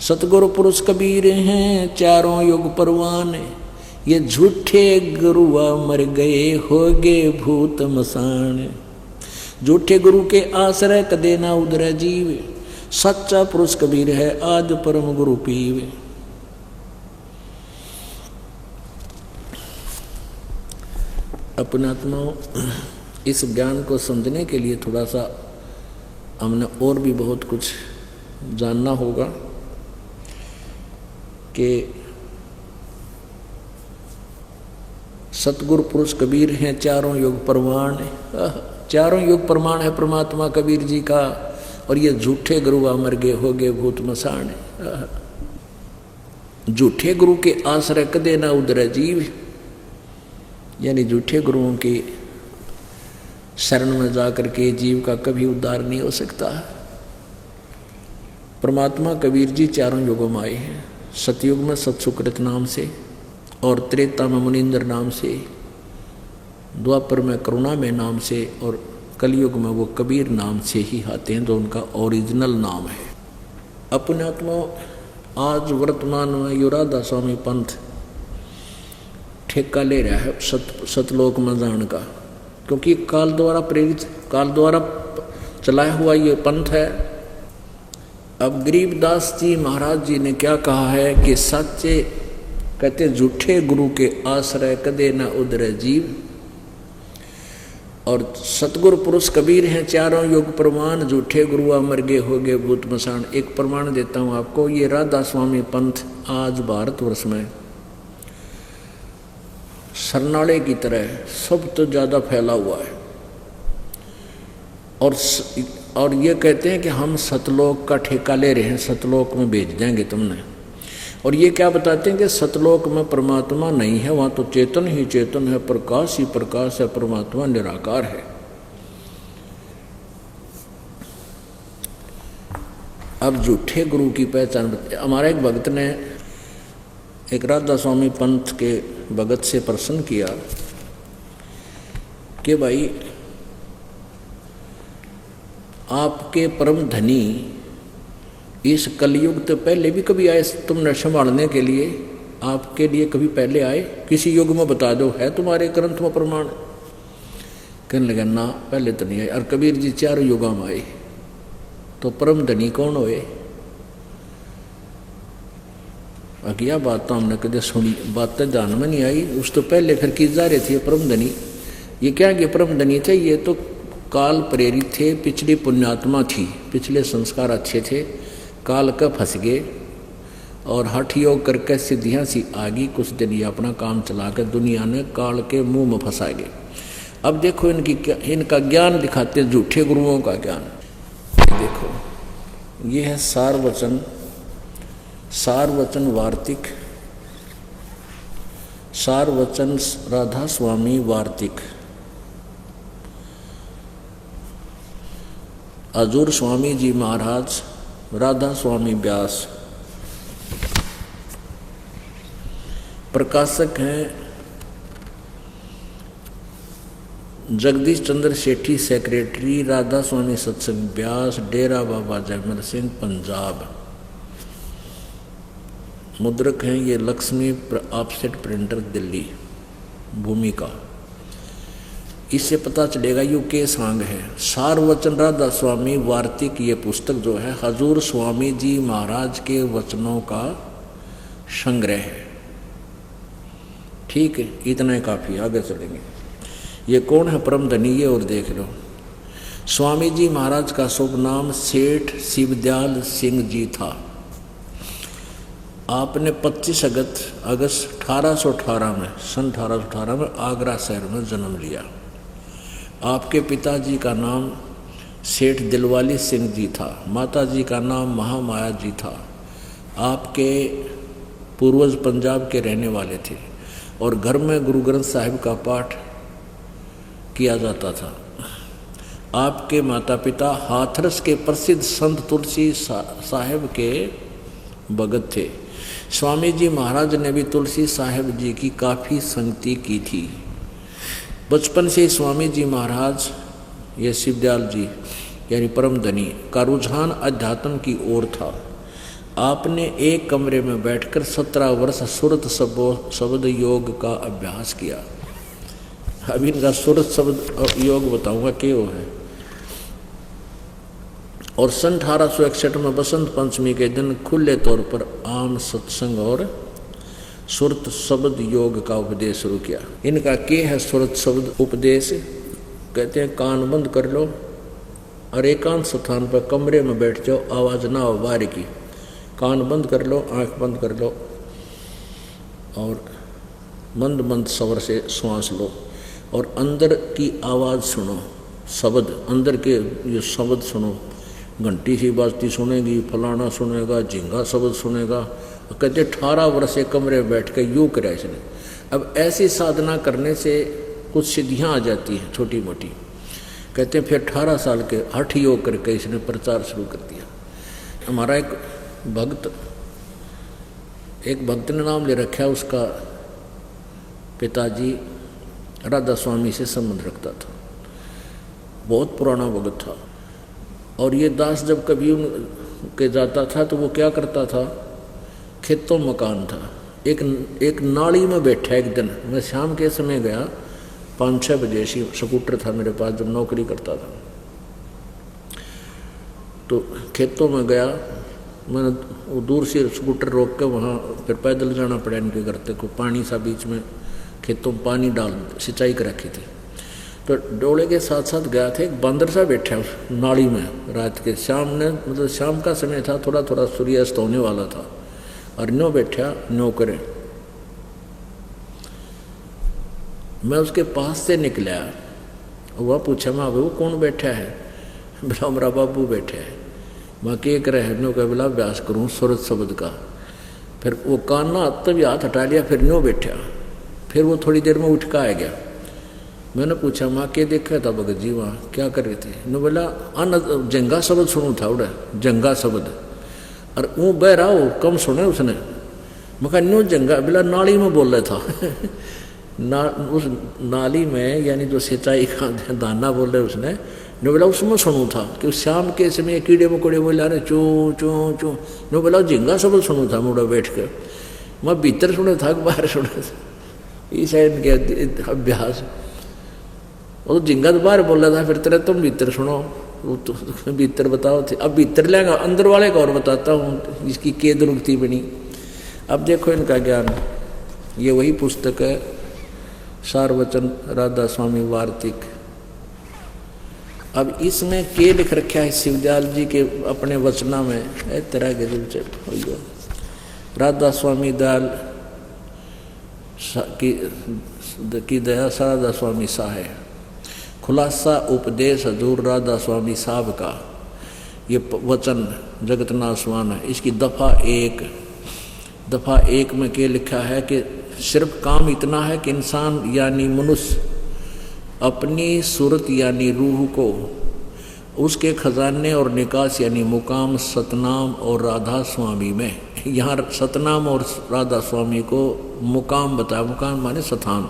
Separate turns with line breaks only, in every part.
सतगुरु पुरुष कबीर हैं चारों युग परवान, ये झूठे गुरुआ मर गए होगे भूत मसान। झूठे गुरु के आश्रय कदे ना उधरे जीव, सच्चा पुरुष कबीर है आज परम गुरु पीव। अपने आत्माओं, इस ज्ञान को समझने के लिए थोड़ा सा हमने और भी बहुत कुछ जानना होगा कि सतगुरु पुरुष कबीर हैं चारों युग प्रमाण। चारों युग प्रमाण है परमात्मा कबीर जी का, और ये झूठे गुरुआ मर गए हो गए भूत मसान। झूठे गुरु के आश्रय कदे ना उधरे जीव, यानी झूठे गुरुओं के शरण में जाकर के जीव का कभी उद्धार नहीं हो सकता। परमात्मा कबीर जी चारों युगों में आए हैं, सतयुग में सतसुकृत नाम से, और त्रेता में मुनींद्र नाम से, द्वापर में करुणामय नाम से, और कलयुग में वो कबीर नाम से ही आते हैं जो उनका ओरिजिनल नाम है। अपने आत्मा आज वर्तमान में यो राधा स्वामी पंथ ठेका ले रहा है सतलोक में जान का, क्योंकि काल द्वारा प्रेरित, काल द्वारा चलाया हुआ ये पंथ है। अब गरीबदास जी महाराज जी ने क्या कहा है कि सच्चे कहते झूठे गुरु के आश्रय कदे न उधरे जीव, और सतगुरु पुरुष कबीर हैं चारों युग प्रमाण, झूठे गुरुआ मर गए हो गए भूत मसान। एक प्रमाण देता हूँ आपको, ये राधा स्वामी पंथ आज भारतवर्ष में सरनाले की तरह सब तो ज़्यादा फैला हुआ है, और ये कहते हैं कि हम सतलोक का ठेका ले रहे हैं, सतलोक में भेज देंगे तुमने। और ये क्या बताते हैं कि सतलोक में परमात्मा नहीं है, वहाँ तो चेतन ही चेतन है, प्रकाश ही प्रकाश है, परमात्मा निराकार है। अब झूठे गुरु की पहचान, हमारा एक भक्त ने एक राधा स्वामी पंथ के भगत से प्रश्न किया कि भाई आपके परम धनी इस कलयुग तो पहले भी कभी आए तुमने संभालने के लिए, आपके लिए कभी पहले आए? किसी युग में बता दो, है तुम्हारे ग्रंथ में प्रमाण? कहने लगा ना, पहले तो नहीं आए। और कबीर जी चारों युगों में आए, तो परम धनी कौन होए? अगिया बात तो हमने कदे सुनी, बात तो ध्यान में नहीं आई। उस तो पहले फिर की जा रहे थे परम धनी, ये क्या कि परम धनी थे? ये तो काल प्रेरित थे, पिछली पुण्यात्मा थी, पिछले संस्कार अच्छे थे, काल का फंस गए और हठ योग करके सिद्धियाँ सी आ गई। कुछ दिन ये अपना काम चला कर दुनिया ने काल के मुंह में फंसा गए। अब देखो इनका ज्ञान दिखाते हैं, झूठे गुरुओं का ज्ञान। देखो ये है सारवचन वार्तिक, सारवचन राधा स्वामी वार्तिक, हजूर स्वामी जी महाराज, राधा स्वामी व्यास। प्रकाशक हैं जगदीश चंद्र सेठी, सेक्रेटरी राधा स्वामी सत्संग व्यास, डेरा बाबा जयमल सिंह पंजाब। मुद्रक हैं ये लक्ष्मी ऑफसेट प्रिंटर दिल्ली, भूमिका। इससे पता चलेगा यू के सांग है। सारवचन राधा स्वामी वार्तिक, ये पुस्तक जो है हजूर स्वामी जी महाराज के वचनों का संग्रह है। ठीक है, इतना ही काफ़ी, आगे चलेंगे। ये कौन है परम धनी, ये और देख लो। स्वामी जी महाराज का शुभ नाम सेठ शिवदयाल सिंह जी था। आपने 25 अगस्त 1818 में, सन 1818 में आगरा शहर में जन्म लिया। आपके पिताजी का नाम सेठ दिलवाली सिंह जी था, माताजी का नाम महामाया जी था। आपके पूर्वज पंजाब के रहने वाले थे और घर में गुरु ग्रंथ साहिब का पाठ किया जाता था। आपके माता पिता हाथरस के प्रसिद्ध संत तुलसी साहिब के भगत थे। स्वामी जी महाराज ने भी तुलसी साहिब जी की काफ़ी संगति की थी। बचपन से स्वामी जी महाराज, ये शिवदयाल जी यानी परम धनी का रुझान अध्यात्म की ओर था। आपने एक कमरे में बैठकर 17 वर्ष सुरत शब्द योग का अभ्यास किया। अब इनका सुरत शब्द योग बताऊंगा क्या वो है। और सन 1861 में बसंत पंचमी के दिन खुले तौर पर आम सत्संग और सुरत शब्द योग का उपदेश शुरू किया। इनका क्या है सुरत शब्द उपदेश? कहते हैं कान बंद कर लो और एकांत स्थान पर कमरे में बैठ जाओ, आवाज़ ना हो बाहर की। कान बंद कर लो, आंख बंद कर लो और मंद मंद स्वर से श्वास लो और अंदर की आवाज़ सुनो, शब्द अंदर के ये शब्द सुनो। घंटी सी बाजती सुनेगी, फलाना सुनेगा, झिंगा शब्द सुनेगा। कहते 18 वर्ष से कमरे में बैठ के यूँ कराया इसने। अब ऐसी साधना करने से कुछ सिद्धियाँ आ जाती हैं छोटी मोटी। कहते हैं फिर 18 साल के हठ योग करके इसने प्रचार शुरू कर दिया। हमारा एक भक्त ने नाम ले रखा, उसका पिताजी राधा स्वामी से संबंध रखता था, बहुत पुराना भगत था। और ये दास जब कभी उनके जाता था तो वो क्या करता था, खेतों मकान था, एक नाली में बैठा। एक दिन मैं शाम के समय गया, 5-6 बजे स्कूटर था मेरे पास जब नौकरी करता था, तो खेतों में गया। मैंने वो दूर से स्कूटर रोक के वहाँ फिर पैदल जाना पड़ा इनके घर तक। पानी सा बीच में खेतों में पानी डाल सिंचाई कर रखी थी, तो डोले के साथ साथ गया था। एक बंदर सा बैठा उस नाली में रात के, शाम ने मतलब शाम का समय था, थोड़ा थोड़ा सूर्यास्त होने वाला था और न्यो बैठा न्यो करे। मैं उसके पास से निकला, वह पूछा माँ वो कौन बैठा है? बोला हमारा बाबू बैठा है। मैं के कर है न्यो कह बोला अभ्यास करूँ सुरत शब्द का। फिर वो काना तभी हाथ हटा लिया, फिर न्यो बैठा। फिर वो थोड़ी देर में उठ का आ गया। मैंने पूछा माँ के देखा था भगत जी वहाँ क्या कर रहे थे? नो बोला अन जंगा शब्द सुनू था उड़ा जंगा शब्द, और वो बह रहा हो कम सुने उसने। मैं कहा न्यो जंगा, बोला नाली में बोल रहा था उस नाली में, यानी जो सिंचाई का दाना बोल रहे उसने। नो बोला उसमें सुनू था कि शाम के समय कीड़े मकोड़े बोले अरे चू चू चू। नो बोला झिंगा शब्द सुनू था मुड़ा बैठ कर। मैं भीतर सुने था कि बाहर सुने था, इस साइड के अभ्यास। वो तो झिंगा तो बाहर बोल रहा था, फिर तेरे तुम भीतर सुनो, वो तो भीतर बताओ थे। अब भीतर लेगा अंदर वाले को और बताता हूँ इसकी के दुरुक्ति बनी। अब देखो इनका ज्ञान, ये वही पुस्तक है सारवचन राधा स्वामी वार्तिक। अब इसमें के लिख रखा है शिवदयाल जी के अपने वचना में तरह के दिल राधा स्वामी दयाल की दया राधा स्वामी सा है। खुलासा उपदेश हजूर राधा स्वामी साहब का ये वचन जगतनाथ स्वान है। इसकी दफ़ा एक में क्या लिखा है कि सिर्फ काम इतना है कि इंसान यानी मनुष्य अपनी सूरत यानी रूह को उसके खजाने और निकास यानी मुकाम सतनाम और राधा स्वामी में, यहाँ सतनाम और राधा स्वामी को मुकाम बताया, मुकाम माने स्थान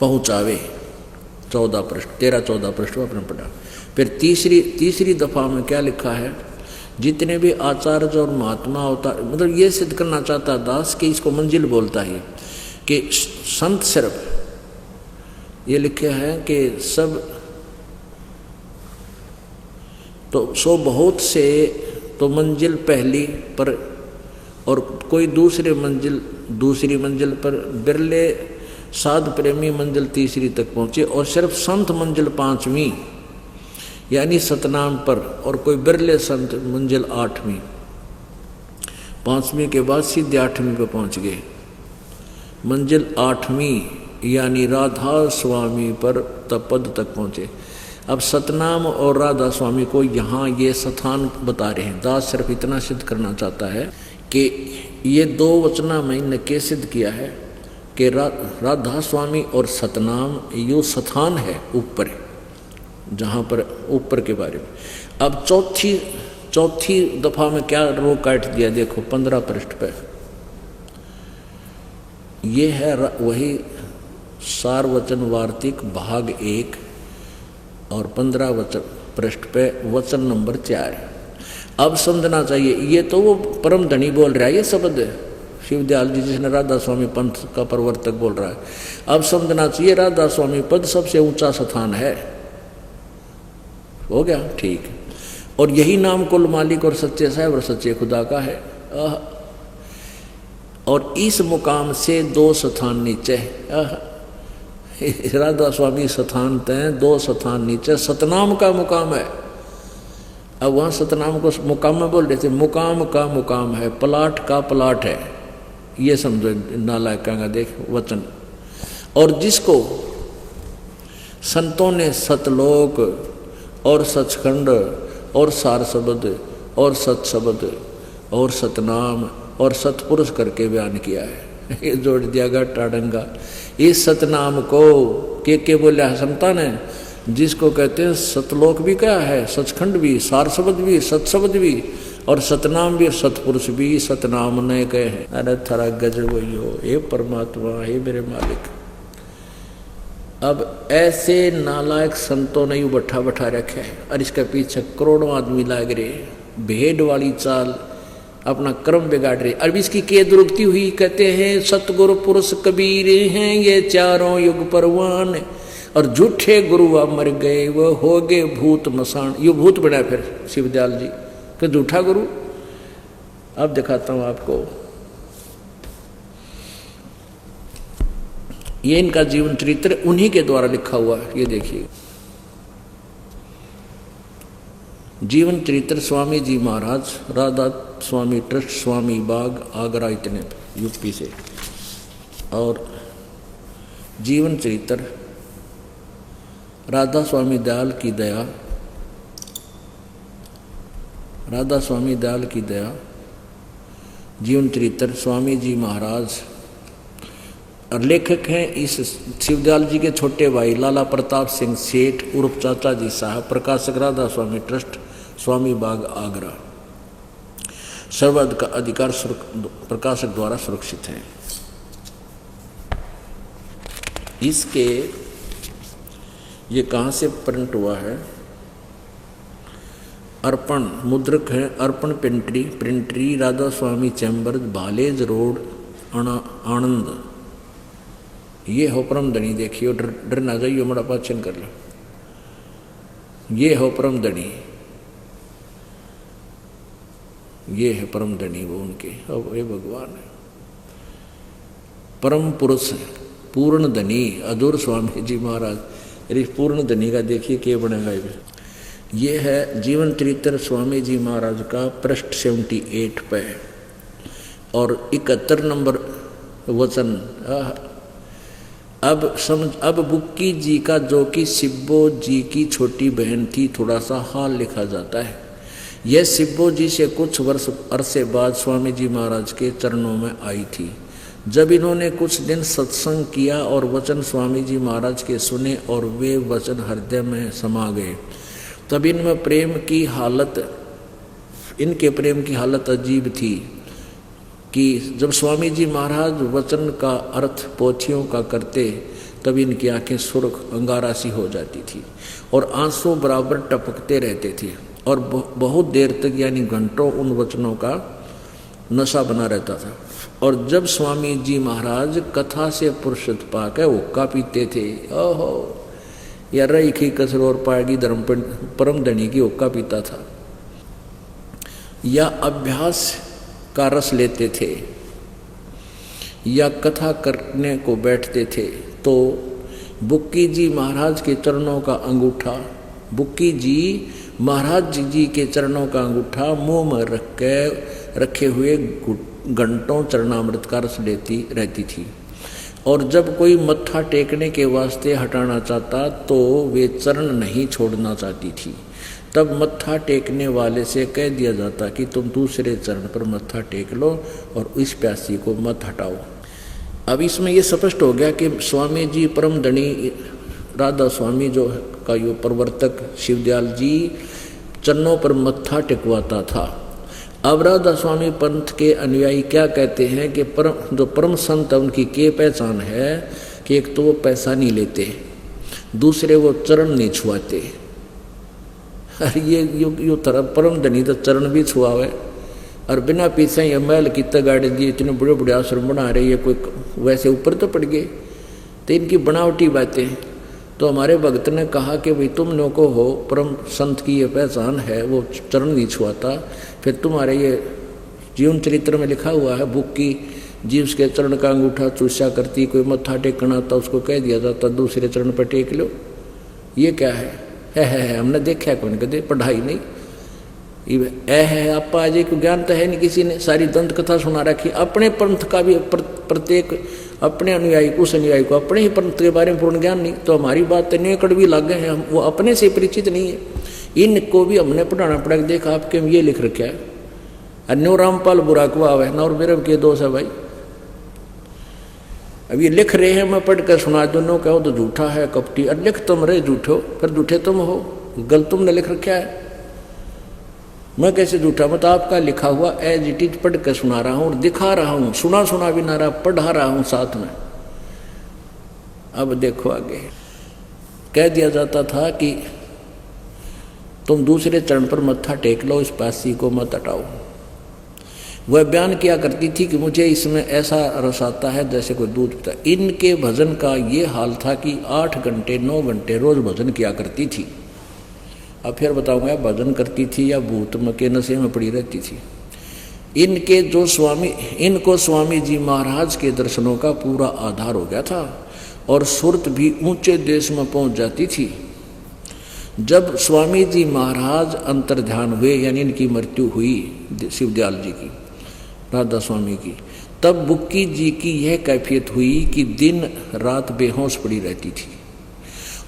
पहुँचावे। 13 पृष्ठ अपने पढ़ा। फिर तीसरी दफ़ा में क्या लिखा है, जितने भी आचार्य और महात्मा होता, मतलब ये सिद्ध करना चाहता दास कि इसको मंजिल बोलता है कि संत सिर्फ ये लिखे हैं कि सब तो सो बहुत से तो मंजिल पहली पर और कोई दूसरी मंजिल पर बिरले साध प्रेमी मंजिल तीसरी तक पहुँचे और सिर्फ संत मंजिल 5वीं यानी सतनाम पर, और कोई बिरले संत मंजिल 8वीं। 5वीं के बाद सीधे 8वीं पर पहुँच गए। मंजिल 8वीं यानी राधा स्वामी पर पद तक पहुँचे। अब सतनाम और राधा स्वामी को यहाँ ये स्थान बता रहे हैं। दास सिर्फ इतना सिद्ध करना चाहता है कि ये 2 वचना में इन्हें क्या सिद्ध किया है कि राधा स्वामी और सतनाम यो स्थान है ऊपर, जहाँ पर ऊपर के बारे में। अब चौथी दफ़ा में क्या रोक काट दिया, देखो 15 पृष्ठ पे ये है वही सारवचन वार्तिक भाग 1 और 15 पृष्ठ पे वचन नंबर 4। अब समझना चाहिए, ये तो वो परम धनी बोल रहा है, ये शब्द शिवदयाल जी जिसने राधा स्वामी पंथ का प्रवर्तक बोल रहा है। अब समझना चाहिए राधा स्वामी पद सबसे ऊंचा स्थान है। हो गया ठीक। और यही नाम कुल मालिक और सच्चे साहब और सच्चे खुदा का है। और इस मुकाम से 2 स्थान नीचे, राधा स्वामी स्थान तय 2 स्थान नीचे सतनाम का मुकाम है। अब वहाँ सतनाम को मुकाम में बोल रहे थे, मुकाम का मुकाम है, प्लाट का प्लाट है, ये समझो नालायक का देख वचन। और जिसको संतों ने सतलोक और सचखंड और सार शब्द और सत शब्द और सतनाम और सतपुरुष करके बयान किया है, ये जोड़ दिया गया टाडंगा। इस सतनाम को के बोले संता ने, जिसको कहते हैं सतलोक भी क्या है, सचखंड भी, सार शब्द भी, सत शब्द भी और सतनाम भी, सतपुरुष भी, सतनाम ने कहे। अरे थरा गजब वही हो, हे परमात्मा, हे मेरे मालिक। अब ऐसे नालायक संतों ने यू बैठा बैठा रखे है और इसके पीछे करोड़ों आदमी लाग रहे, भेड़ वाली चाल अपना कर्म बिगाड़ रहे। अब इसकी के दुरुक्ति हुई, कहते हैं सतगुरु पुरुष कबीर हैं ये चारों युग परवान, और झूठे गुरु मर गए वो हो गए भूत मसान। ये भूत बना फिर शिवदयाल जी कि झूठा गुरु। अब दिखाता हूं आपको, ये इनका जीवन चरित्र उन्हीं के द्वारा लिखा हुआ है। ये देखिए जीवन चरित्र स्वामी जी महाराज, राधा स्वामी ट्रस्ट, स्वामी बाग, आगरा, इतने यूपी से। और जीवन चरित्र राधा स्वामी दयाल की दया, राधा स्वामी दयाल की दया, जीवन चरित्र स्वामी जी महाराज। और लेखक हैं इस शिवदयाल जी के छोटे भाई लाला प्रताप सिंह सेठ उर्फ चाचा जी साहब, प्रकाशक राधा स्वामी ट्रस्ट, स्वामी बाग, आगरा। सर्वाधिकार प्रकाशक द्वारा सुरक्षित है। इसके ये कहाँ से प्रिंट हुआ है? अर्पण मुद्रक है, अर्पण प्रिंटरी राधा स्वामी चैम्बर, भालेज रोड, आनंद। ये हो परम धनी। देखियो डर ना जाइयो, बड़ा पाचन कर लो। ये हो परम धनी, ये है परम धनी वो उनके। अब ये भगवान है परम पुरुष, पूर्ण धनी अधूर स्वामी जी महाराज। पूर्ण धनी का देखिए क्या बनेगा। ये है जीवन चरित्र स्वामी जी महाराज का पृष्ठ 78 पे और 71 नंबर वचन। अब बुक्की जी का, जो कि सिब्बो जी की छोटी बहन थी, थोड़ा सा हाल लिखा जाता है। यह सिब्बो जी से कुछ वर्ष अरसे बाद स्वामी जी महाराज के चरणों में आई थी। जब इन्होंने कुछ दिन सत्संग किया और वचन स्वामी जी महाराज के सुने और वे वचन हृदय में समा गए, तब इनमें प्रेम की हालत, इनके प्रेम की हालत अजीब थी कि जब स्वामी जी महाराज वचन का अर्थ पोथियों का करते, तब इनकी आंखें सुर्ख अंगारा सी हो जाती थी और आंसू बराबर टपकते रहते थे और बहुत देर तक यानी घंटों उन वचनों का नशा बना रहता था। और जब स्वामी जी महाराज कथा से पुरुषत पाकर हुक्का पीते थे, ओहो या रही की कसर और पाएगी धर्म परम धनी की हुक्का पीता था, या अभ्यास का रस लेते थे या कथा करने को बैठते थे, तो बुक्की जी महाराज के चरणों का अंगूठा, बुक्की जी महाराज जी के चरणों का अंगूठा मुंह में रखे हुए घंटों चरणामृत का रस लेती रहती थी। और जब कोई मत्था टेकने के वास्ते हटाना चाहता तो वे चरण नहीं छोड़ना चाहती थी। तब मत्था टेकने वाले से कह दिया जाता कि तुम दूसरे चरण पर मत्था टेक लो और इस प्यासी को मत हटाओ। अब इसमें यह स्पष्ट हो गया कि स्वामी जी परम धनी राधा स्वामी जो का यो प्रवर्तक शिवदयाल जी चरणों पर मत्था टेकवाता था। अब राधा स्वामी पंथ के अनुयायी क्या कहते हैं कि जो परम संत है उनकी क्या पहचान है कि एक तो वो पैसा नहीं लेते, दूसरे वो चरण नहीं छुआते, अरे ये यो तरफ परम धनी तो चरण भी छुआवे और बिना पीछे ये महल कितना गाड़ी दिए, इतने बड़े बड़े आश्रम बना रहे, ये कोई वैसे ऊपर तो पड़ गए। तो इनकी बनावटी बातें। तो हमारे भक्त ने कहा कि भाई तुम लोगों को हो परम संत की ये पहचान है, वो चरण नहीं छुआता, फिर तुम्हारे ये जीवन चरित्र में लिखा हुआ है बुक की, जी उसके चरण का अंगूठा चूसा करती, कोई मत्था टेकना था उसको कह दिया जाता दूसरे चरण पर टेक लो। ये क्या है हमने देखा है कौन कदे, पढ़ाई नहीं है आप आज एक ज्ञान तो है नहीं, किसी ने सारी दंत कथा सुना रखी। अपने पंथ का भी प्रत्येक अपने अनुयायी उस अनुयायी को अपने ही पंथ के बारे में पूर्ण ज्ञान नहीं। तो हमारी बात तो नहीं कड़वी लागे हैं, हम वो अपने से परिचित नहीं है। इनको भी हमने पढ़ाना पड़ा। देखा आपके ये लिख रखा है, अन्यो रामपाल बुरा कुआ है ना, और मेरे के दोष है भाई। अब ये लिख रहे हैं, मैं पढ़ कर सुना दोनों कहो तो झूठा है कपटी। और लिख तुम रहे झूठो, फिर झूठे तुम हो, गलत तुमने लिख रखा है। मैं कैसे झूठा, मैं तो आपका लिखा हुआ एज इट इज पढ़ कर सुना रहा हूँ और दिखा रहा हूँ, सुना भी ना रहा, पढ़ा रहा हूँ साथ में। अब देखो आगे कह दिया जाता था कि तुम दूसरे चरण पर मत्था टेक लो, इस पासी को मत हटाओ। वह बयान किया करती थी कि मुझे इसमें ऐसा रस आता है जैसे कोई दूध पीता। इनके भजन का ये हाल था कि 8 घंटे 9 घंटे रोज भजन किया करती थी। अब फिर बताऊंगा भजन करती थी या भूत के नशे में पड़ी रहती थी। इनको स्वामी जी महाराज के दर्शनों का पूरा आधार हो गया था और सुरत भी ऊंचे देश में पहुंच जाती थी। जब स्वामी जी महाराज अंतर्ध्यान हुए, यानी इनकी मृत्यु हुई शिवदयाल जी की, राधा स्वामी की, तब बुक्की जी की यह कैफियत हुई कि दिन रात बेहोश पड़ी रहती थी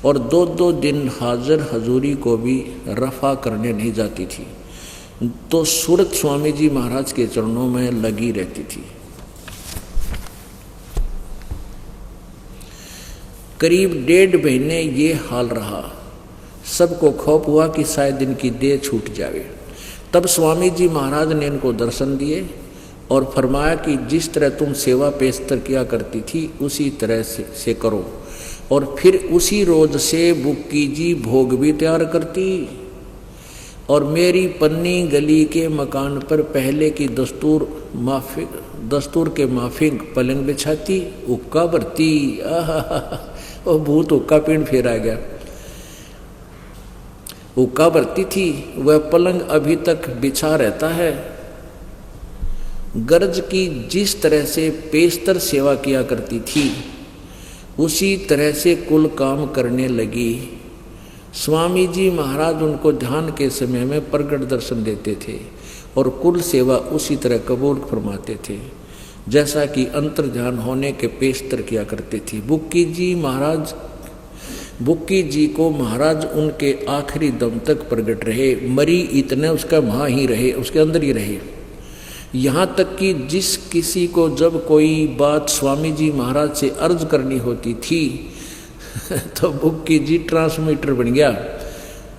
और 2-2 दिन हाजिर हजूरी को भी रफा करने नहीं जाती थी। तो सूरत स्वामी जी महाराज के चरणों में लगी रहती थी। करीब 1.5 महीने ये हाल रहा। सबको खौफ हुआ कि शायद इनकी देह छूट जावे। तब स्वामी जी महाराज ने इनको दर्शन दिए और फरमाया कि जिस तरह तुम सेवा पेशतर किया करती थी उसी तरह से करो। और फिर उसी रोज से बुक्की जी भोग भी तैयार करती और मेरी पन्नी गली के मकान पर पहले की दस्तूर के माफिक पलंग बिछाती, हुक्का भरती। और भूत हुक्का पीण फिर आ गया। हुक्का भरती थी, वह पलंग अभी तक बिछा रहता है। गर्ज की जिस तरह से पेशतर सेवा किया करती थी उसी तरह से कुल काम करने लगी। स्वामी जी महाराज उनको ध्यान के समय में प्रगट दर्शन देते थे और कुल सेवा उसी तरह कबूल फरमाते थे जैसा कि अंतर ध्यान होने के पेशतर किया करते थे। बुक्की जी को महाराज उनके आखिरी दम तक प्रगट रहे। मरी इतने उसका वहाँ ही रहे, उसके अंदर ही रहे। यहाँ तक कि जिस किसी को जब कोई बात स्वामी जी महाराज से अर्ज करनी होती थी तो बुक्की जी ट्रांसमीटर बन गया।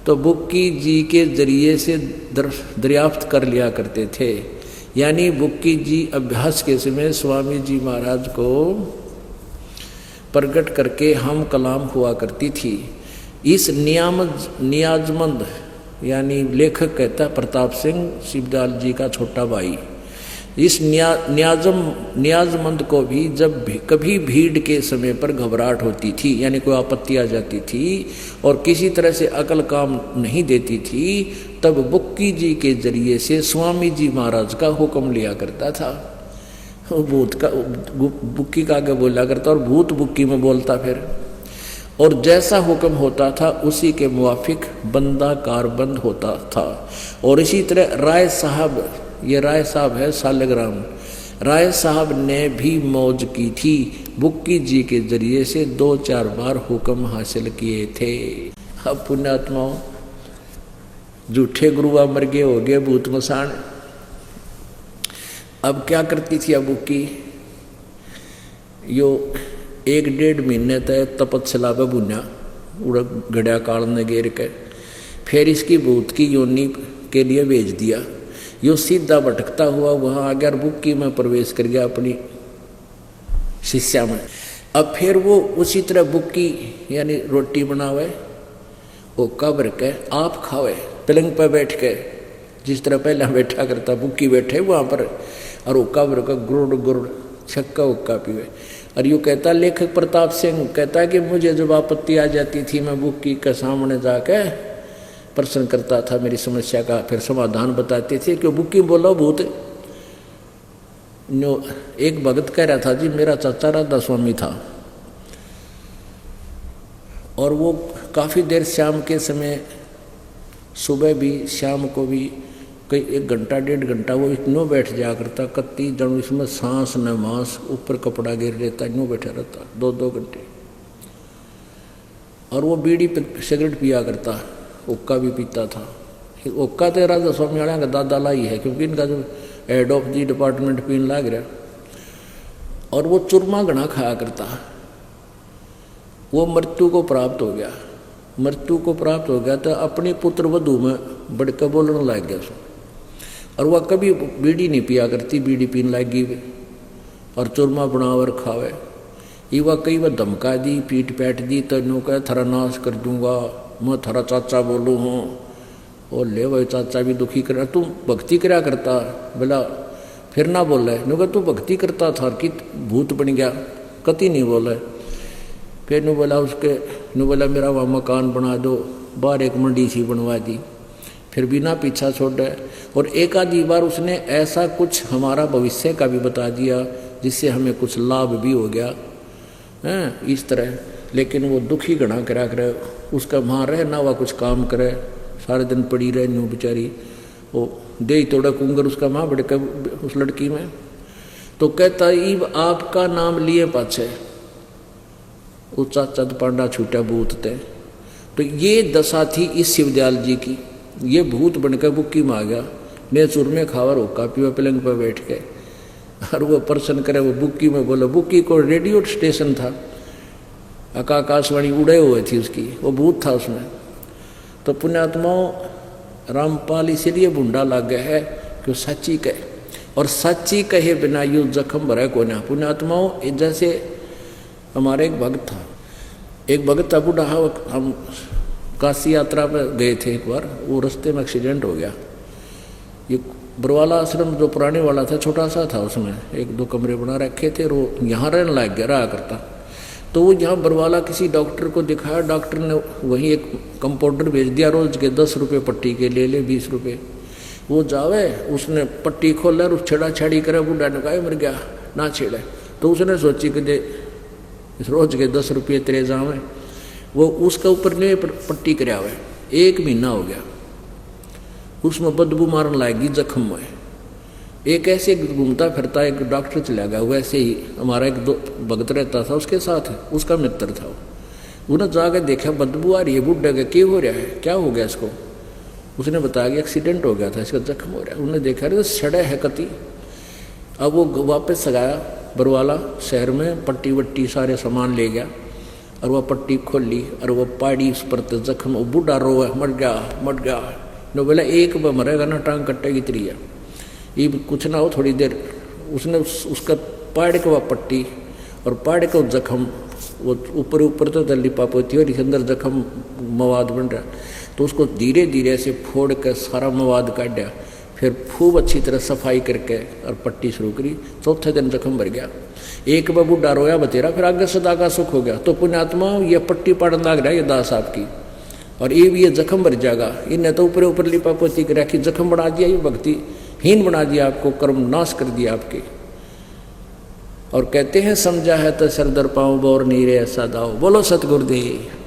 तो बुक्की जी के जरिए से दरियाफ्त कर लिया करते थे। यानी बुक्की जी अभ्यास के समय स्वामी जी महाराज को प्रकट करके हम कलाम हुआ करती थी। इस नियाजमंद यानी लेखक कहता प्रताप सिंह शिवदयाल जी का छोटा भाई, इस नियाजमंद को भी जब कभी भीड़ के समय पर घबराहट होती थी, यानी कोई आपत्ति आ जाती थी और किसी तरह से अकल काम नहीं देती थी, तब बुक्की जी के जरिए से स्वामी जी महाराज का हुक्म लिया करता था। भूत का बुक्की का आगे बोला करता और भूत बुक्की में बोलता फिर। और जैसा हुक्म होता था उसी के मुवाफिक बंदा कारबंद होता था। और इसी तरह राय साहब, ये राय साहब है सालग्राम, राय साहब ने भी मौज की थी। बुक्की जी के जरिए से 2-4 बार हुक्म हासिल किए थे। अब पुण्यात्माओं, झूठे गुरुआ मर गए, हो गए भूत मसान। अब क्या करती थी अब बुक्की, यो 1-1.5 महीने तक तपस्या पे बुना उड़ घड़िया काल ने घेर के, फिर इसकी भूत की योनि के लिए भेज दिया। यो सीधा भटकता हुआ वहाँ आ गया और बुक्की में प्रवेश कर गया अपनी शिष्या में। अब फिर वो उसी तरह बुक्की यानी रोटी बनावे, वो कब्र के आप खावे, पलंग पर बैठ के जिस तरह पहले बैठा करता, बुक्की बैठे वहाँ पर और हुक्का भरका गुड़ गुड़ छक्का हुक्का पीवे। और यूँ कहता लेखक प्रताप सिंह कहता कि मुझे जब आपत्ति आ जाती थी मैं बुक्की के सामने जाके प्रश्न करता था, मेरी समस्या का फिर समाधान बताते थे कि बुक्की बोलो भूत। एक भगत कह रहा था जी मेरा चाचा राधा स्वामी था और वो काफ़ी देर शाम के समय सुबह भी शाम को भी कई 1 घंटा 1.5 घंटा वो इतनो बैठ जाया करता, कत्ती जन इसमें सांस न मांस, ऊपर कपड़ा गिर रहता, इनो बैठा रहता 2-2 घंटे। और वो बीड़ी सिगरेट पिया करता, हुक्का भी पीता था। हुक्का तो राधा स्वामी वाला का दादा लाई है क्योंकि इनका जो हेड ऑफ दी डिपार्टमेंट पीन लग रहा। और वो चूरमा घना खाया करता। वो मृत्यु को प्राप्त हो गया, मृत्यु को प्राप्त हो गया तो अपनी पुत्र वधू में बढ़कर बोलने लग गया उसको। और वह कभी बीड़ी नहीं पिया करती, बीड़ी पीने लगी और चूरमा बनावर खावे। ये वह कई बार धमका दी, पीट पैट दी तो नो कह थारा नाश कर दूंगा, मैं थारा चाचा बोलूँ हूँ। और ले भाई चाचा भी दुखी कर, तू भक्ति करा करता बोला, फिर ना बोले नो कह तू भक्ति करता था कि भूत बन गया, कति नहीं बोले। फिर नु बोला उसके नु बोला मेरा वहाँ मकान बना दो, बाहर एक मंडी सी बनवा दी, फिर बिना पीछा छोड़े। और एक आधी बार उसने ऐसा कुछ हमारा भविष्य का भी बता दिया जिससे हमें कुछ लाभ भी हो गया हैं इस तरह। लेकिन वो दुखी घना करा करे, उसका वहाँ रहे ना वह कुछ काम करे, सारे दिन पड़ी रहे न्यू बेचारी, वो दे तोड़ा कुंगर उसका माँ बड़े उस लड़की में। तो कहता ईब आपका नाम लिए पाछे वो चाचा पांडा छूटा भूत थे। तो ये दशा थी इस शिवदयाल जी की। ये भूत बनकर बुक्की में आ गया, ने चूरमे खावर होका पीवा पलंग पर बैठ के और वो प्रश्न करे। वो बुक्की में बोले, बुक्की को रेडियो स्टेशन था, आकाशवाणी उड़े हुए थी उसकी, वो भूत था उसमें। तो पुण्यात्माओं रामपाल इसीलिए बुंडा लग गया है कि सच्ची कहे, और सच्ची कहे बिना यू जख्म भरा को ना। पुण्यात्माओं जैसे हमारे एक भक्त था, एक भक्त था बूढ़ा, हम काशी यात्रा पर गए थे एक बार, वो रास्ते में एक्सीडेंट हो गया। ये बरवाला आश्रम जो पुराने वाला था छोटा सा था, उसमें 1-2 कमरे बना रखे थे, वो यहाँ रहने लग गया रहा करता। तो वो यहाँ बरवाला किसी डॉक्टर को दिखाया, डॉक्टर ने वहीं एक कंपाउंडर भेज दिया, रोज के 10 रुपये पट्टी के ले ले 20 रुपये। वो जावे, उसने पट्टी खोला और छेड़ा छाड़ी करे, बूढ़ा ने कहा मर गया ना छेड़े। तो उसने सोची कि दे रोज के 10 रुपये तेरे जावे, वो उसका ऊपर ने पट्टी करावे। 1 महीना हो गया, उसमें बदबू मारने लगी जख्म में। एक ऐसे घूमता फिरता एक डॉक्टर चला गया, वैसे ही हमारा एक भगत रहता था उसके साथ, उसका मित्र था। उन्हें जाकर देखा बदबू आ रही है, बुढ़ा का क्या हो रहा है, क्या हो गया इसको। उसने बताया कि एक्सीडेंट हो गया था, इसका जख्म हो रहा है। उन्होंने देखा अरे सड़ा है कति। अब वो वापस गया बरवाला शहर में, पट्टी वट्टी सारे सामान ले गया और वह पट्टी खोल ली और वह पाड़ी उस पर जख्म। वो बूढ़ा रोए मर गया। नो बोला एक बार मरेगा ना टांग कटेगी तेरी है, ये कुछ ना हो थोड़ी देर। उसने उसका पाड़ के वह पट्टी और पाड़ के जख्म, वो ऊपर तो दल्ली पाप होती है और इसके अंदर जख्म मवाद बन रहा। तो उसको धीरे धीरे से फोड़ कर सारा मवाद काटा, फिर खूब अच्छी तरह सफाई करके और पट्टी शुरू करी। चौथे दिन जख्म भर गया। एक बार बूढ़ा रोया बतेरा, फिर आगे सदा का सुख हो गया। तो पुण्यात्मा ये पट्टी पड़ने लग रहा है ये दास आपकी, और ये भी ये जख्म भर जाएगा। इन्हें तो ऊपर लिपापोती कर रखी, जख्म बना दिया, ये भक्ति हीन बना दिया आपको, कर्म नाश कर दिया आपके। और कहते हैं समझा है तो सर दर पाँव बोर नहीं रे ऐसा दाओ। बोलो सतगुरुदेव।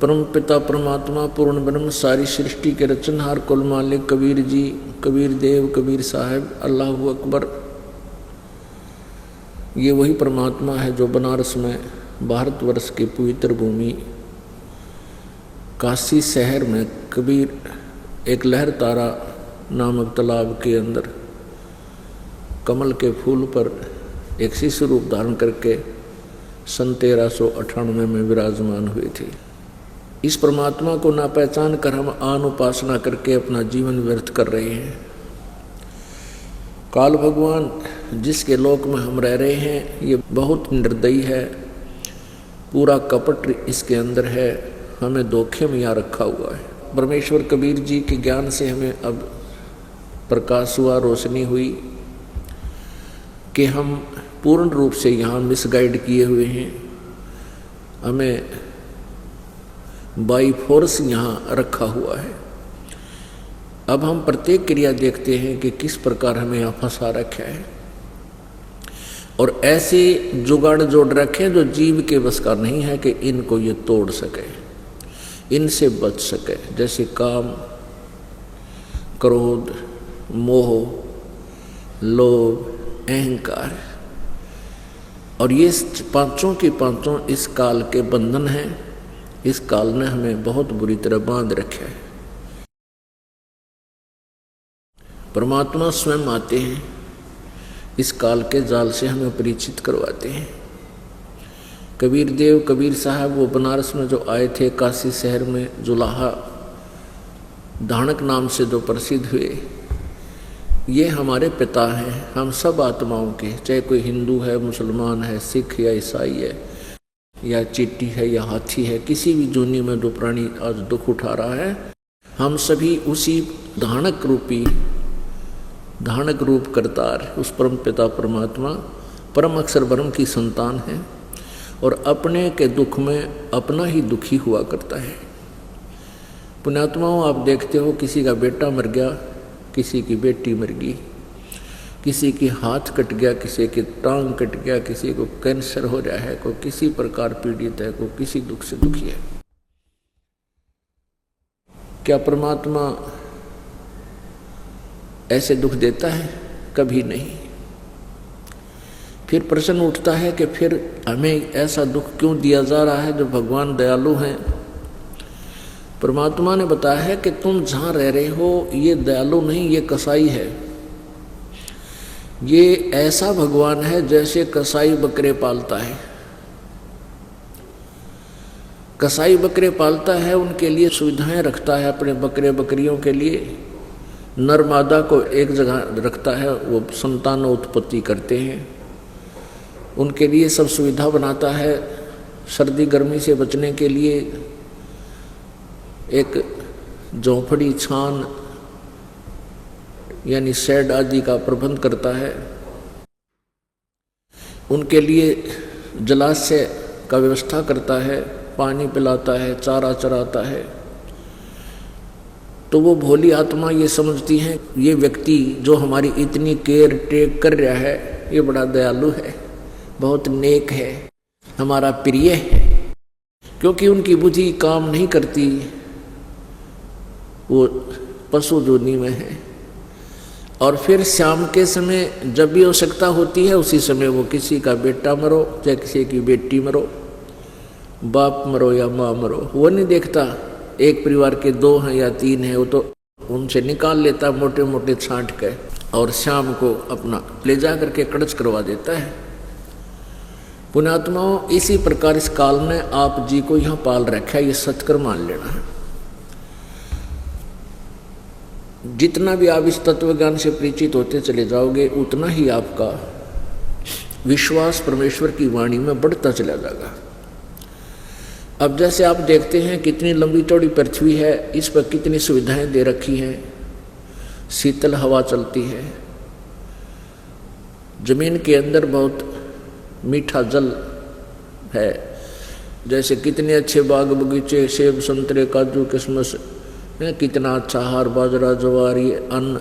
परम पिता परमात्मा पूर्ण ब्रह्म सारी सृष्टि के रचनहार कुल मालिक कबीर जी, कबीर देव, कबीर साहब, अल्लाह अकबर। ये वही परमात्मा है जो बनारस में भारतवर्ष की पवित्र भूमि काशी शहर में कबीर एक लहर तारा नामक तालाब के अंदर कमल के फूल पर एक शिशु रूप धारण करके सन 1398 में विराजमान हुए थे। इस परमात्मा को ना पहचान कर हम आन उपासना करके अपना जीवन व्यर्थ कर रहे हैं। काल भगवान जिसके लोक में हम रह रहे हैं ये बहुत निर्दयी है, पूरा कपट इसके अंदर है, हमें धोखे में यहाँ रखा हुआ है। परमेश्वर कबीर जी के ज्ञान से हमें अब प्रकाश हुआ, रोशनी हुई कि हम पूर्ण रूप से यहाँ मिसगाइड किए हुए हैं। हमें बाई फोर्स यहाँ रखा हुआ है। अब हम प्रत्येक क्रिया देखते हैं कि किस प्रकार हमें यहाँ फंसा रखा है और ऐसे जुगाड़ जोड़ रखे जो जीव के बस का नहीं है कि इनको ये तोड़ सके, इनसे बच सके। जैसे काम, क्रोध, मोह, लोभ, अहंकार, और ये पांचों के पांचों इस काल के बंधन हैं। इस काल ने हमें बहुत बुरी तरह बांध रखा है। परमात्मा स्वयं आते हैं, इस काल के जाल से हमें परिचित करवाते हैं। कबीर देव, कबीर साहब वो बनारस में जो आए थे, काशी शहर में जुलाहा धानक नाम से जो प्रसिद्ध हुए, ये हमारे पिता हैं। हम सब आत्माओं के, चाहे कोई हिंदू है, मुसलमान है, सिख या ईसाई है, या चींटी है या हाथी है, किसी भी जूनी में जो प्राणी आज दुख उठा रहा है, हम सभी उसी धानक रूप करतार उस परम पिता परमात्मा परम अक्षर ब्रह्म की संतान है और अपने के दुख में अपना ही दुखी हुआ करता है। पुण्यात्माओं, आप देखते हो किसी का बेटा मर गया, किसी की बेटी मर गई, किसी की हाथ कट गया, किसी की टांग कट गया, किसी को कैंसर हो रहा है, कोई किसी प्रकार पीड़ित है, कोई किसी दुख से दुखी है। क्या परमात्मा ऐसे दुख देता है? कभी नहीं। फिर प्रश्न उठता है कि फिर हमें ऐसा दुख क्यों दिया जा रहा है जो भगवान दयालु हैं? परमात्मा ने बताया है कि तुम जहाँ रह रहे हो ये दयालु नहीं, ये कसाई है। ये ऐसा भगवान है जैसे कसाई बकरे पालता है। कसाई बकरे पालता है, उनके लिए सुविधाएं रखता है, अपने बकरे बकरियों के लिए नर मादा को एक जगह रखता है, वो संतान उत्पत्ति करते हैं, उनके लिए सब सुविधा बनाता है। सर्दी गर्मी से बचने के लिए एक झोंपड़ी, छान यानी शेड आदि का प्रबंध करता है। उनके लिए जलाशय का व्यवस्था करता है, पानी पिलाता है, चारा चराता है। तो वो भोली आत्मा ये समझती है ये व्यक्ति जो हमारी इतनी केयर टेक कर रहा है ये बड़ा दयालु है, बहुत नेक है, हमारा प्रिय है। क्योंकि उनकी बुद्धि काम नहीं करती, वो पशु जोनी में है। और फिर शाम के समय जब भी आवश्यकता होती है उसी समय वो किसी का बेटा मरो, चाहे किसी की बेटी मरो, बाप मरो या माँ मरो, वो नहीं देखता एक परिवार के 2 हैं या 3 हैं, वो तो उनसे निकाल लेता मोटे मोटे छांट के और शाम को अपना ले जा करके कड़च करवा देता है। पुण्यात्माओं, इसी प्रकार इस काल ने आप जी को यहाँ पाल रखा है, ये सत्कर मान लेना है। जितना भी आप इस तत्व ज्ञान से परिचित होते चले जाओगे उतना ही आपका विश्वास परमेश्वर की वाणी में बढ़ता चला जाएगा। अब जैसे आप देखते हैं कितनी लंबी चौड़ी पृथ्वी है, इस पर कितनी सुविधाएं दे रखी हैं, शीतल हवा चलती है, जमीन के अंदर बहुत मीठा जल है, जैसे कितने अच्छे बाग बगीचे, सेब संतरे काजू किशमिश, कितना अच्छा हार बाजरा ज्वार, ये अन्न,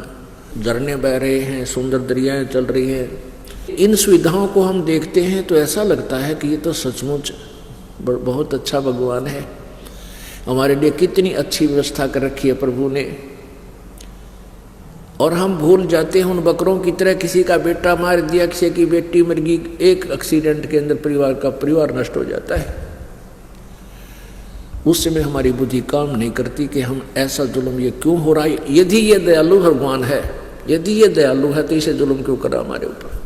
झरने बह रहे हैं, सुंदर दरियाएं चल रही हैं। इन सुविधाओं को हम देखते हैं तो ऐसा लगता है कि ये तो सचमुच बहुत अच्छा भगवान है, हमारे लिए कितनी अच्छी व्यवस्था कर रखी है प्रभु ने। और हम भूल जाते हैं उन बकरों की तरह, किसी का बेटा मार दिया, किसी की बेटी मर गई, एक एक्सीडेंट के अंदर परिवार नष्ट हो जाता है। उस समय हमारी बुद्धि काम नहीं करती कि हम ऐसा जुल्म ये क्यों हो रहा है। यदि ये दयालु भगवान है, यदि ये दयालु है तो इसे जुल्म क्यों करा हमारे ऊपर।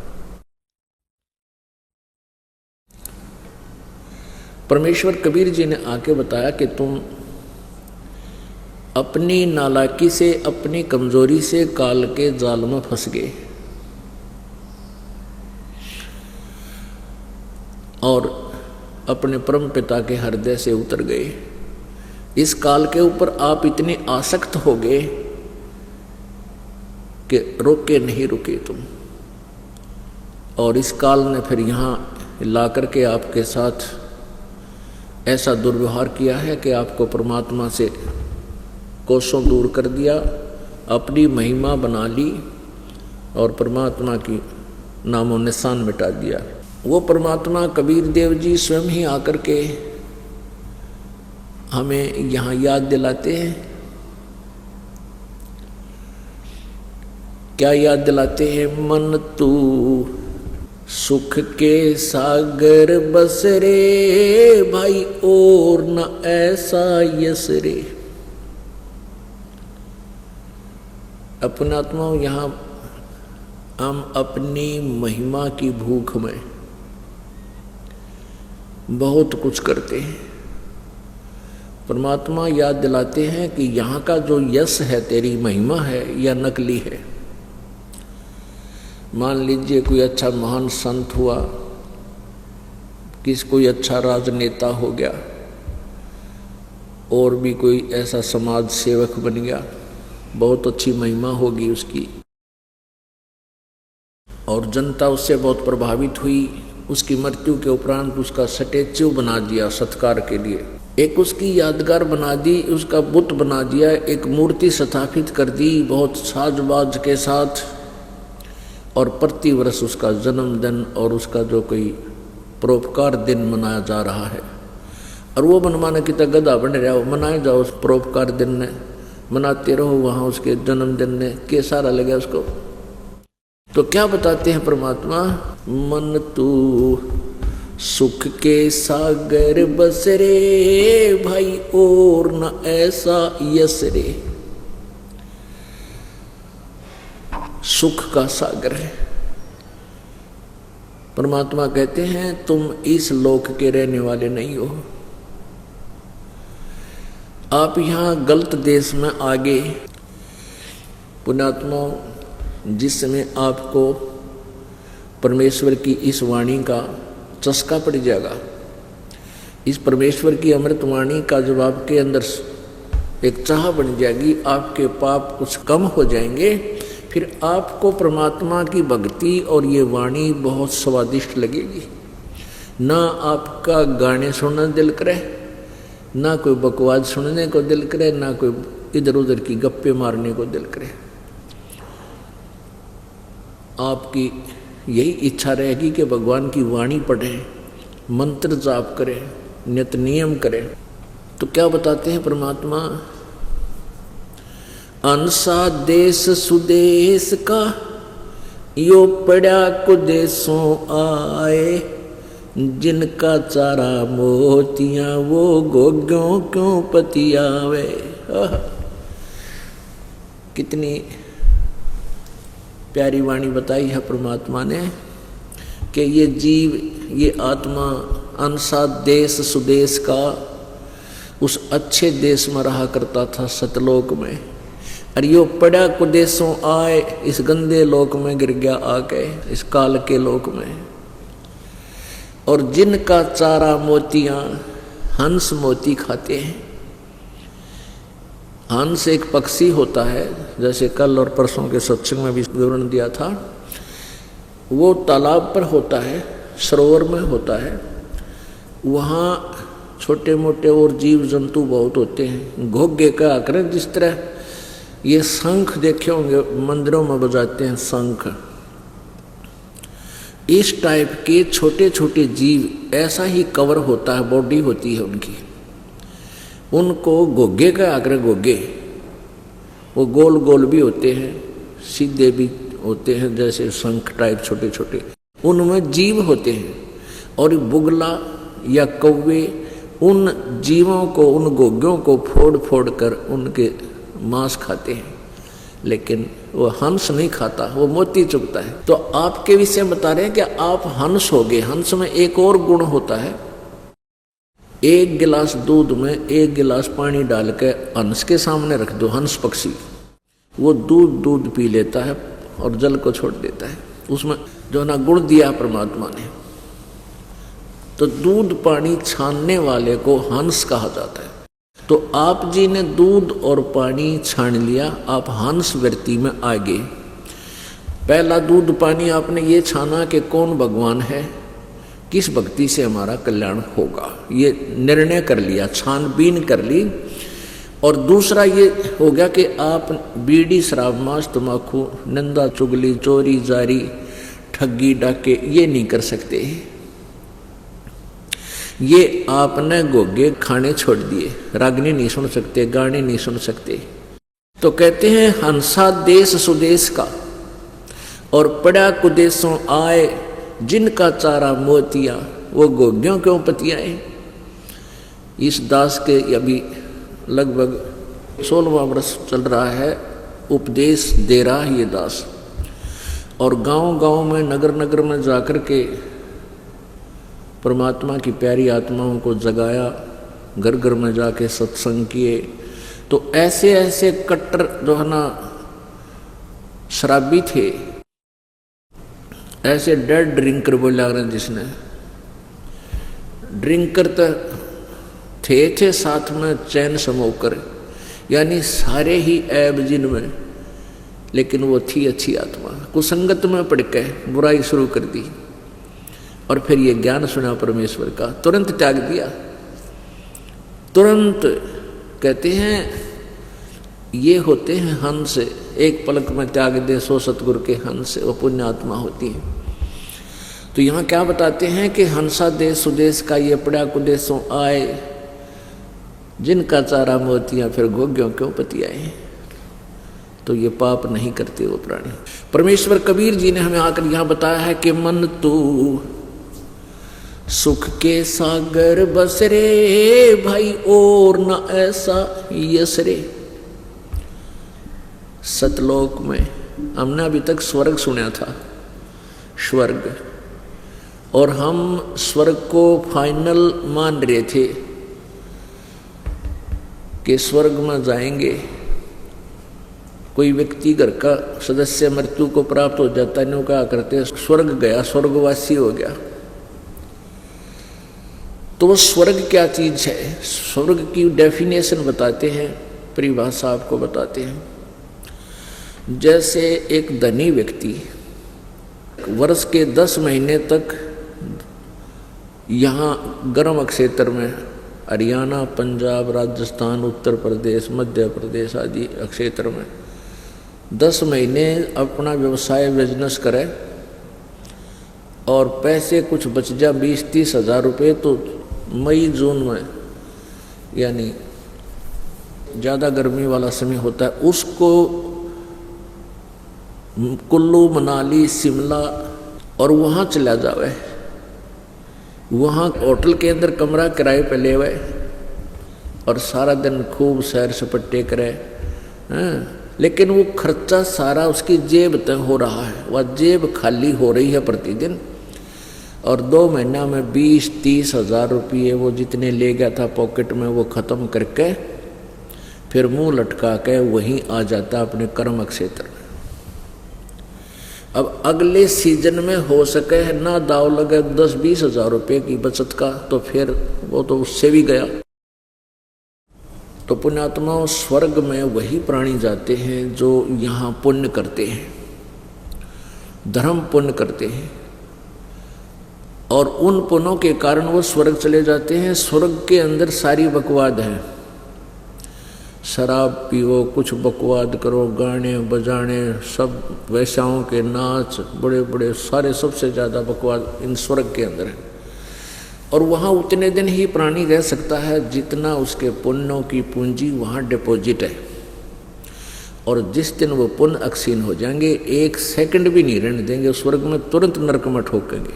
परमेश्वर कबीर जी ने आके बताया कि तुम अपनी नालायकी से, अपनी कमजोरी से काल के जाल में फंस गए और अपने परम पिता के हृदय से उतर गए। इस काल के ऊपर आप इतने आसक्त हो गए कि रोके नहीं रुके तुम, और इस काल ने फिर यहाँ ला करके आपके साथ ऐसा दुर्व्यवहार किया है कि आपको परमात्मा से कोसों दूर कर दिया, अपनी महिमा बना ली और परमात्मा की नामो निशान मिटा दिया। वो परमात्मा कबीर देव जी स्वयं ही आकर के हमें यहाँ याद दिलाते हैं। क्या याद दिलाते हैं? मन तू सुख के सागर बस रे भाई, और न ऐसा यस रे। अपना आत्मा यहाँ हम अपनी महिमा की भूख में बहुत कुछ करते हैं। परमात्मा याद दिलाते हैं कि यहाँ का जो यश है, तेरी महिमा है, या नकली है। मान लीजिए कोई अच्छा महान संत हुआ, कोई अच्छा राजनेता हो गया, और भी कोई ऐसा समाज सेवक बन गया, बहुत अच्छी महिमा होगी उसकी, और जनता उससे बहुत प्रभावित हुई। उसकी मृत्यु के उपरांत उसका स्टैच्यू बना दिया सत्कार के लिए, एक उसकी यादगार बना दी, उसका बुत बना दिया, एक मूर्ति स्थापित कर दी बहुत साजबाज के साथ, और प्रति वर्ष उसका जन्मदिन और उसका जो कोई परोपकार दिन मनाया जा रहा है। और वो मनमाना की तरह गधा बन रहा हो, मनाए जाओ उस परोपकार दिन ने, मनाते रहो वहाँ उसके जन्मदिन ने, के सारा लगे उसको। तो क्या बताते हैं परमात्मा? मन तू सुख के सागर बस रे भाई, और न ऐसा यस रे। सुख का सागर है। परमात्मा कहते हैं तुम इस लोक के रहने वाले नहीं हो, आप यहाँ गलत देश में आ गए। पुण्यात्मा, जिस समय आपको परमेश्वर की इस वाणी का चस्का पड़ जाएगा, इस परमेश्वर की अमृत वाणी का जब आपके अंदर एक चाह बन जाएगी, आपके पाप कुछ कम हो जाएंगे, फिर आपको परमात्मा की भक्ति और ये वाणी बहुत स्वादिष्ट लगेगी। ना आपका गाने सुनने दिल करे, ना कोई बकवास सुनने को दिल करे, ना कोई इधर उधर की गप्पे मारने को दिल करे। आपकी यही इच्छा रहेगी कि भगवान की वाणी पढ़ें, मंत्र जाप करें, नित नियम करें। तो क्या बताते हैं परमात्मा? अनसा देश सुदेश का यो पड़ा कुदेशों आए, जिनका चारा मोतियां वो गोग्यों क्यों पतियावे। कितनी प्यारी वाणी बताई है परमात्मा ने कि ये जीव, ये आत्मा अनसा देश सुदेश का उस अच्छे देश में रहा करता था, सतलोक में, और यो पड़ा कुदेशों आए, इस गंदे लोक में गिर गया आके, इस काल के लोक में। और जिनका चारा मोतियां, हंस मोती खाते हैं। हंस एक पक्षी होता है, जैसे कल और परसों के सत्संग में भी विवरण दिया था। वो तालाब पर होता है, सरोवर में होता है, वहाँ छोटे मोटे और जीव जंतु बहुत होते हैं। घोगे का आकर, जिस तरह ये शंख देखे होंगे मंदिरों में बजाते हैं शंख, इस टाइप के छोटे छोटे जीव, ऐसा ही कवर होता है, बॉडी होती है उनकी। उनको घोगे का आकर घोगे, वो गोल गोल भी होते हैं, सीधे भी होते हैं, जैसे शंख टाइप छोटे छोटे, उनमें जीव होते हैं। और बुगला या कौवे उन जीवों को, उन घोग्यों को फोड़ फोड़ कर उनके मांस खाते हैं, लेकिन वो हंस नहीं खाता, वो मोती चुगता है। तो आपके विषय बता रहे हैं कि आप हंस हो गए। हंस में एक और गुण होता है, एक गिलास दूध में एक गिलास पानी डाल के हंस के सामने रख दो, हंस पक्षी, वो दूध पी लेता है और जल को छोड़ देता है। उसमें जो ना गुण दिया परमात्मा ने, तो दूध पानी छानने वाले को हंस कहा जाता है। तो आप जी ने दूध और पानी छान लिया, आप हंस वृत्ति में आ गए। पहला दूध पानी आपने ये छाना कि कौन भगवान है, किस भक्ति से हमारा कल्याण होगा, ये निर्णय कर लिया, छानबीन कर ली। और दूसरा ये हो गया कि आप बीड़ी, शराब, मांस, तम्बाकू, निंदा, चुगली, चोरी, जारी, ठगी, डाके ये नहीं कर सकते। ये आपने गोगे खाने छोड़ दिए, रागनी नहीं सुन सकते, गाने नहीं सुन सकते। तो कहते हैं हंसा देश सुदेश का और पड़ा कुदेशों आए, जिनका चारा मोतिया वो गोग्यों क्यों पतियाए। इस दास के अभी लगभग 16वां वर्ष चल रहा है, उपदेश दे रहा है ये दास। और गांव-गांव में, नगर-नगर में जाकर के परमात्मा की प्यारी आत्माओं को जगाया, घर-घर में जाके सत्संग किए। तो ऐसे ऐसे कट्टर जो है ना शराबी थे, ऐसे डेड ड्रिंकर बोला जिसने, ड्रिंकर तो थे साथ में चैन समोकर, यानी सारे ही ऐब जिनमें, लेकिन वो थी अच्छी आत्मा। कुसंगत में पड़ के बुराई शुरू कर दी और फिर ये ज्ञान सुना परमेश्वर का, तुरंत त्याग दिया। तुरंत कहते हैं ये होते हैं हंस, एक पलक में त्याग दे सो सतगुरु के हंस, वो पुण्य आत्मा होती है। तो यहाँ क्या बताते हैं कि हंसा देश सुदेश का ये पड़ा कुदेशों आए, जिनका चारा मोतियाँ फिर गोग्यों क्यों पतियाए। तो ये पाप नहीं करते वो प्राणी। परमेश्वर कबीर जी ने हमें आकर यहाँ बताया है कि मन तू सुख के सागर बसरे, भाई और न ऐसा यसरे। सतलोक में हमने अभी तक स्वर्ग सुना था, स्वर्ग, और हम स्वर्ग को फाइनल मान रहे थे कि स्वर्ग में जाएंगे। कोई व्यक्ति घर का सदस्य मृत्यु को प्राप्त हो जाता है, कहा करते स्वर्ग गया, स्वर्गवासी हो गया। तो वो स्वर्ग क्या चीज है, स्वर्ग की डेफिनेशन बताते हैं, परिभाषा आपको बताते हैं। जैसे एक धनी व्यक्ति वर्ष के 10 महीने तक यहाँ गर्म क्षेत्र में, हरियाणा, पंजाब, राजस्थान, उत्तर प्रदेश, मध्य प्रदेश आदि क्षेत्र में 10 महीने अपना व्यवसाय बिजनेस करे और पैसे कुछ बच जा 20-30 हज़ार रुपये, तो मई जून में, यानी ज़्यादा गर्मी वाला समय होता है, उसको कुल्लू, मनाली, शिमला और वहाँ चला जावे, वहाँ होटल के अंदर कमरा किराए पे ले हुए और सारा दिन खूब सैर सपट्टे करे। लेकिन वो खर्चा सारा उसकी जेब तक हो रहा है, वह जेब खाली हो रही है प्रतिदिन। और 2 महीना में 20-30 हज़ार रुपये वो जितने ले गया था पॉकेट में, वो ख़त्म करके फिर मुंह लटका के वहीं आ जाता अपने कर्म क्षेत्र में। अब अगले सीजन में हो सके ना दाव लगे 10-20 हज़ार रुपये की बचत का, तो फिर वो तो उससे भी गया। तो पुण्यात्माओं, स्वर्ग में वही प्राणी जाते हैं जो यहाँ पुण्य करते हैं, धर्म पुण्य करते हैं, और उन पुण्यों के कारण वो स्वर्ग चले जाते हैं। स्वर्ग के अंदर सारी बकवाद है, शराब पियो, कुछ बकवाद करो, गाने बजाने, सब वैश्याओं के नाच, बड़े बड़े सारे, सबसे ज़्यादा बकवाद इन स्वर्ग के अंदर है। और वहाँ उतने दिन ही प्राणी रह सकता है जितना उसके पुण्यों की पूंजी वहाँ डिपॉजिट है। और जिस दिन वो पुण्य अक्षीण हो जाएंगे, 1 सेकंड भी नहीं रहने देंगे उस स्वर्ग में, तुरंत नरक में ठोकेंगे।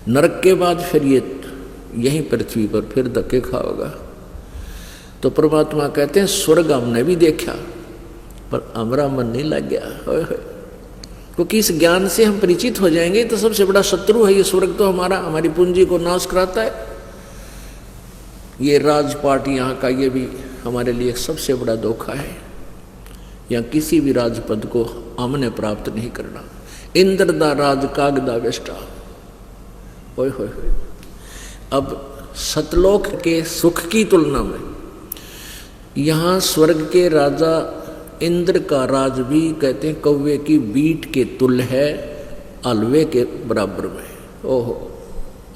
नरक के बाद फिर ये यहीं पृथ्वी पर फिर धक्के खाओगा। तो परमात्मा कहते हैं स्वर्ग हमने भी देखा पर हमारा मन नहीं लग गया, क्योंकि इस ज्ञान से हम परिचित हो जाएंगे। तो सबसे बड़ा शत्रु है ये स्वर्ग, तो हमारी पूंजी को नाश कराता है। ये राजपाट यहाँ का, ये भी हमारे लिए सबसे बड़ा धोखा है। या किसी भी राजपद को हमने प्राप्त नहीं करना। इंद्र दा राज कागदा वेष्टा, होय होय होय। अब सतलोक के सुख की तुलना में यहाँ स्वर्ग के राजा इंद्र का राज भी कहते हैं कौवे की बीट के तुल्य है, हलवे के बराबर में। ओहो,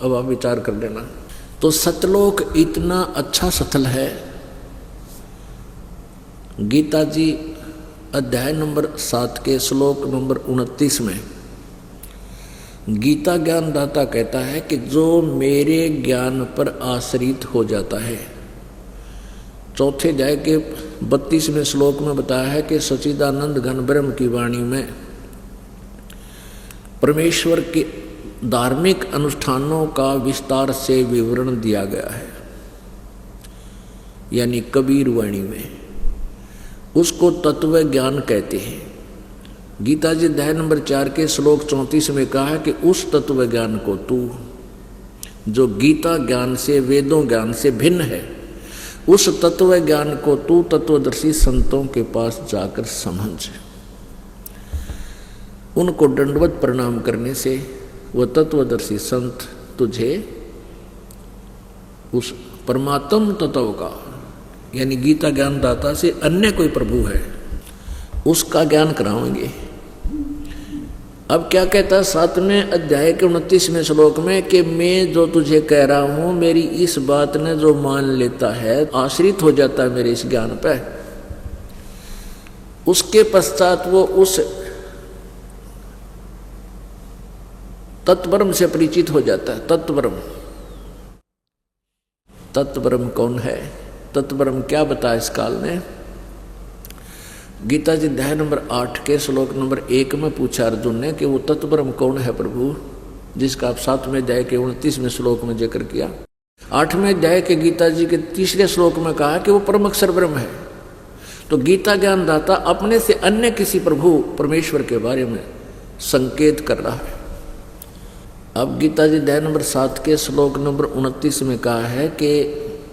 अब आप विचार कर लेना। तो सतलोक इतना अच्छा सतल है। गीता जी अध्याय नंबर 7 के श्लोक नंबर 29 में गीता ज्ञानदाता कहता है कि जो मेरे ज्ञान पर आश्रित हो जाता है। चौथे अध्याय के 32वें श्लोक में बताया है कि सच्चिदानंद घन ब्रह्म की वाणी में परमेश्वर के धार्मिक अनुष्ठानों का विस्तार से विवरण दिया गया है, यानी कबीर वाणी में। उसको तत्व ज्ञान कहते हैं। गीता जी अध्याय नंबर 4 के श्लोक 34 में कहा है कि उस तत्व ज्ञान को तू जो गीता ज्ञान से वेदों ज्ञान से भिन्न है, उस तत्व ज्ञान को तू तत्वदर्शी संतों के पास जाकर समझ। उनको दंडवत प्रणाम करने से वह तत्वदर्शी संत तुझे उस परमात्म तत्व का, यानी गीता ज्ञानदाता से अन्य कोई प्रभु है, उसका ज्ञान कराएंगे। अब क्या कहता है 7वें अध्याय के 29वें श्लोक में कि मैं जो तुझे कह रहा हूं, मेरी इस बात ने जो मान लेता है, आश्रित हो जाता है मेरे इस ज्ञान पर, उसके पश्चात वो उस तत्ब्रह्म से परिचित हो जाता है। तत्ब्रह्म, तत्ब्रह्म कौन है? तत्ब्रह्म क्या बताया इस काल ने? गीता जी अध्याय नंबर 8 के श्लोक नंबर 1 में पूछा अर्जुन ने कि वो तत्ब्रह्म कौन है प्रभु, जिसका आप 7वें अध्याय के 29वें श्लोक में जिक्र किया। 8वें अध्याय के गीता जी के 3रे श्लोक में कहा कि वो परम अक्षर ब्रह्म है। तो गीता ज्ञानदाता अपने से अन्य किसी प्रभु परमेश्वर के बारे में संकेत कर रहा है। अब गीता जी अध्याय नंबर 7 के श्लोक नंबर 29 में कहा है कि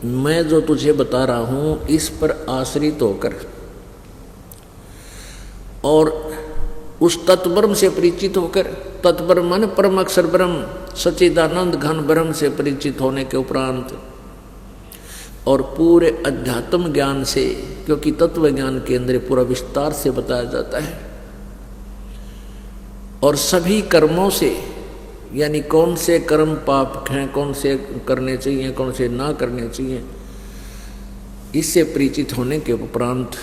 मैं जो तुझे बता रहा हूं इस पर आश्रित होकर और उस तत्ब्रह्म से परिचित होकर, तत्ब्रह्म माने परम अक्षर ब्रह्म सच्चिदानंद घन ब्रह्म से परिचित होने के उपरांत और पूरे अध्यात्म ज्ञान से, क्योंकि तत्व ज्ञान के अंदर पूरा विस्तार से बताया जाता है, और सभी कर्मों से, यानी कौन से कर्म पाप हैं, कौन से करने चाहिए, कौन से ना करने चाहिए, इससे परिचित होने के उपरांत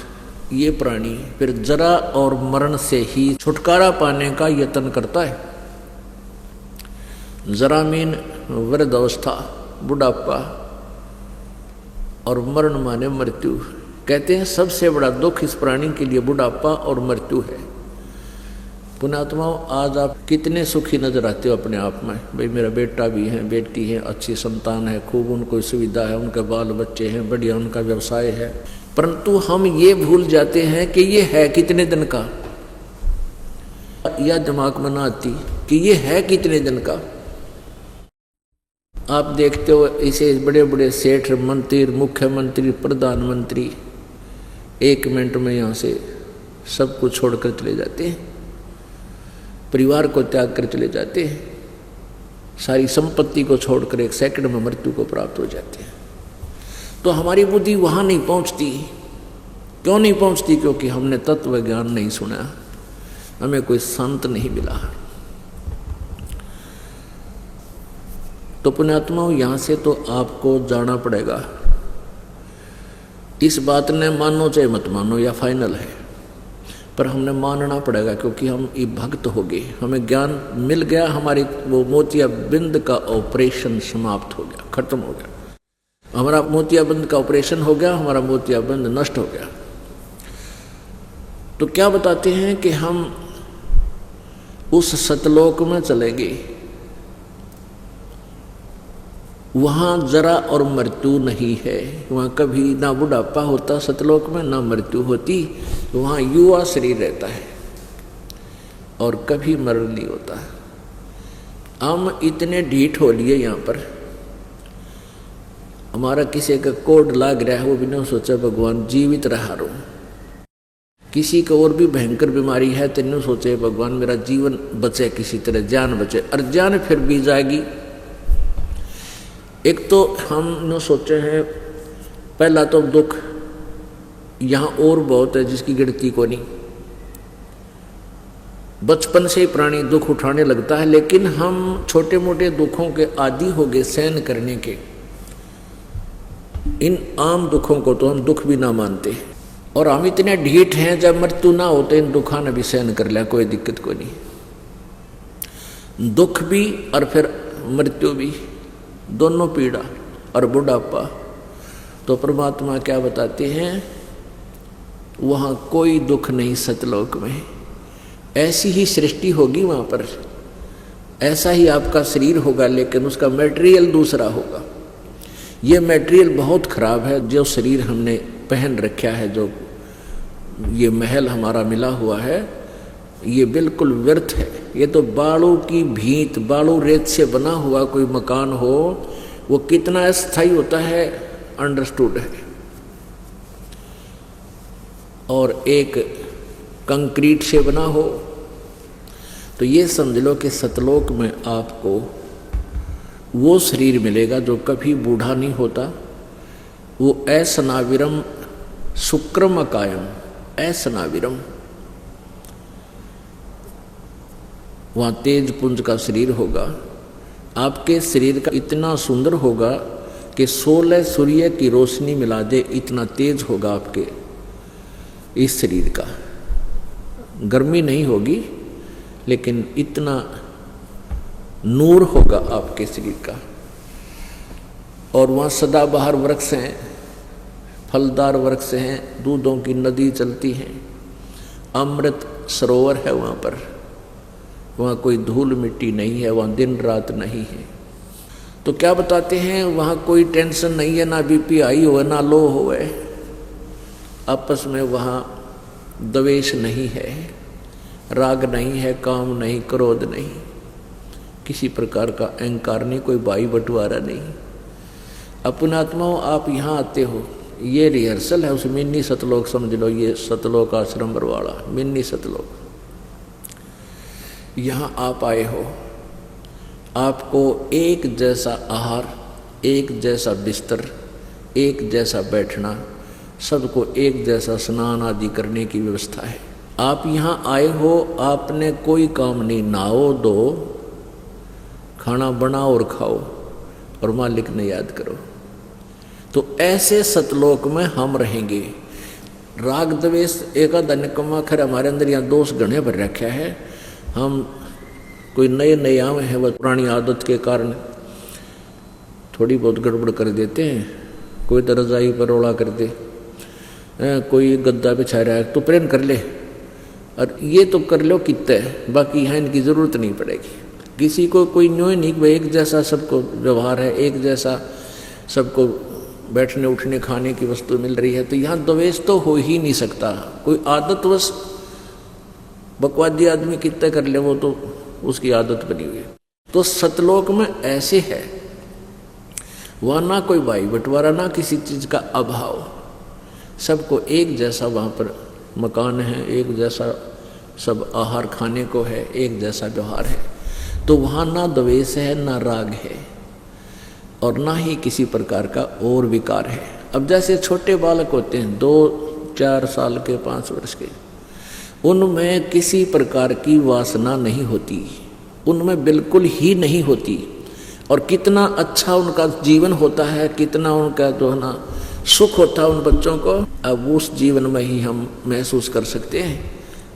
ये प्राणी फिर जरा और मरण से ही छुटकारा पाने का यत्न करता है। जरा मीन वृद्ध अवस्था, बुढ़ापा, और मरण माने मृत्यु। कहते हैं सबसे बड़ा दुख इस प्राणी के लिए बुढ़ापा और मृत्यु है। पुण्यात्माओं, आज आप कितने सुखी नजर आते हो अपने आप में? भाई मेरा बेटा भी है, बेटी है, अच्छी संतान है, खूब उनको सुविधा है, उनके बाल बच्चे हैं, बढ़िया उनका व्यवसाय है, परंतु हम ये भूल जाते हैं कि ये है कितने दिन का। यह दिमाग में ना आती कि ये है कितने दिन का। आप देखते हो इसे बड़े बड़े सेठ, मंत्री, मुख्यमंत्री, प्रधानमंत्री 1 मिनट में यहाँ से सब कुछ छोड़कर चले जाते हैं, परिवार को त्याग कर चले जाते हैं, सारी संपत्ति को छोड़कर 1 सेकंड में मृत्यु को प्राप्त हो जाते हैं। तो हमारी बुद्धि वहाँ नहीं पहुँचती। क्यों नहीं पहुँचती? क्योंकि हमने तत्व ज्ञान नहीं सुना, हमें कोई संत नहीं मिला। तो पुण्यात्माओं, यहाँ से तो आपको जाना पड़ेगा। इस बात ने मानो चाहे मत मानो, या फाइनल है, पर हमने मानना पड़ेगा, क्योंकि हम ये भक्त हो गए, हमें ज्ञान मिल गया, हमारी वो मोतियाबिंद का ऑपरेशन समाप्त हो गया, खत्म हो गया। हमारा मोतियाबिंद का ऑपरेशन हो गया, हमारा मोतियाबिंद नष्ट हो गया। तो क्या बताते हैं कि हम उस सतलोक में चलेंगे, वहाँ जरा और मृत्यु नहीं है, वहाँ कभी ना बुढ़ापा होता सतलोक में, ना मृत्यु होती, वहाँ युवा शरीर रहता है और कभी मरण नहीं होता। हम इतने ढीठ हो लिए यहाँ पर, हमारा किसी का कोड लाग रहा है, वो बिना सोचा भगवान जीवित रहा रो, किसी को और भी भयंकर बीमारी है तो नहीं सोचे भगवान मेरा जीवन बचे, किसी तरह जान बचे, और जान फिर भी जाएगी। एक तो हम सोचे हैं, पहला तो दुख यहाँ और बहुत है जिसकी गिनती को नहीं। बचपन से ही प्राणी दुख उठाने लगता है, लेकिन हम छोटे मोटे दुखों के आदी हो गए सहन करने के। इन आम दुखों को तो हम दुख भी ना मानते, और हम इतने ढीठ हैं जब मृत्यु ना होते इन दुखा ने भी सहन कर लिया, कोई दिक्कत को नहीं। दुख भी और फिर मृत्यु भी, दोनों पीड़ा और बुढ़ापा। तो परमात्मा क्या बताते हैं, वहाँ कोई दुख नहीं सतलोक में। ऐसी ही सृष्टि होगी वहाँ पर, ऐसा ही आपका शरीर होगा, लेकिन उसका मटेरियल दूसरा होगा। ये मटेरियल बहुत खराब है जो शरीर हमने पहन रखा है, जो ये महल हमारा मिला हुआ है, ये बिल्कुल व्यर्थ है। ये तो बालू की भींत, बालू रेत से बना हुआ कोई मकान हो, वो कितना अस्थायी होता है अंडरस्टूड है। और एक कंक्रीट से बना हो, तो ये समझ लो कि सतलोक में आपको वो शरीर मिलेगा जो कभी बूढ़ा नहीं होता। वो असनाविरम शुक्रम कायम, असनाविरम। वहाँ तेज पुंज का शरीर होगा। आपके शरीर का इतना सुंदर होगा कि 16 सूर्य की रोशनी मिला दे, इतना तेज होगा आपके इस शरीर का। गर्मी नहीं होगी, लेकिन इतना नूर होगा आपके शरीर का। और वहाँ सदाबहार वृक्ष हैं, फलदार वृक्ष हैं, दूधों की नदी चलती है, अमृत सरोवर है वहाँ पर। वहाँ कोई धूल मिट्टी नहीं है, वहाँ दिन रात नहीं है। तो क्या बताते हैं, वहाँ कोई टेंशन नहीं है, ना बीपी हाई हो ना लो हो। आपस में वहाँ द्वेष नहीं है, राग नहीं है, काम नहीं, क्रोध नहीं, किसी प्रकार का अहंकार नहीं, कोई भाई बंटवारा नहीं। अपने आत्माओं, आप यहाँ आते हो, ये रिहर्सल है उस मिनी सतलोक, समझ लो ये सतलोक आश्रम बरवाड़ा, मिनी सतलोक। यहाँ आप आए हो, आपको एक जैसा आहार, एक जैसा बिस्तर, एक जैसा बैठना, सबको एक जैसा स्नान आदि करने की व्यवस्था है। आप यहाँ आए हो, आपने कोई काम नहीं, नहाओ दो, खाना बनाओ और खाओ, और मालिक ने याद करो। तो ऐसे सतलोक में हम रहेंगे। राग द्वेष एक आधा निकम्मा खर हमारे अंदर यहाँ दोष गणे भर रखा है। हम कोई नए नए आए हैं, वह पुरानी आदत के कारण थोड़ी बहुत गड़बड़ कर देते हैं। कोई तो रजाई पर रोड़ा कर दे, कोई गद्दा बिछा रहा है तो प्रेम कर ले, और ये तो कर लो कितना है, बाकी यहाँ इनकी ज़रूरत नहीं पड़ेगी। किसी को कोई न्योय नहीं, भाई एक जैसा सबको व्यवहार है, एक जैसा सबको बैठने उठने खाने की वस्तु मिल रही है, तो यहाँ द्वेष तो हो ही नहीं सकता। कोई आदतवश बकवादी आदमी कितना कर ले, वो तो उसकी आदत बनी हुई है। तो सतलोक में ऐसे है, वहाँ ना कोई भाई बंटवारा, ना किसी चीज़ का अभाव, सबको एक जैसा वहाँ पर मकान है, एक जैसा सब आहार खाने को है, एक जैसा व्यवहार है। तो वहाँ ना द्वेष है, ना राग है, और ना ही किसी प्रकार का और विकार है। अब जैसे छोटे बालक होते हैं 2-4 साल के, 5 वर्ष के, उनमें किसी प्रकार की वासना नहीं होती, उनमें बिल्कुल ही नहीं होती, और कितना अच्छा उनका जीवन होता है, कितना उनका जो है ना सुख होता है उन बच्चों को। अब उस जीवन में ही हम महसूस कर सकते हैं।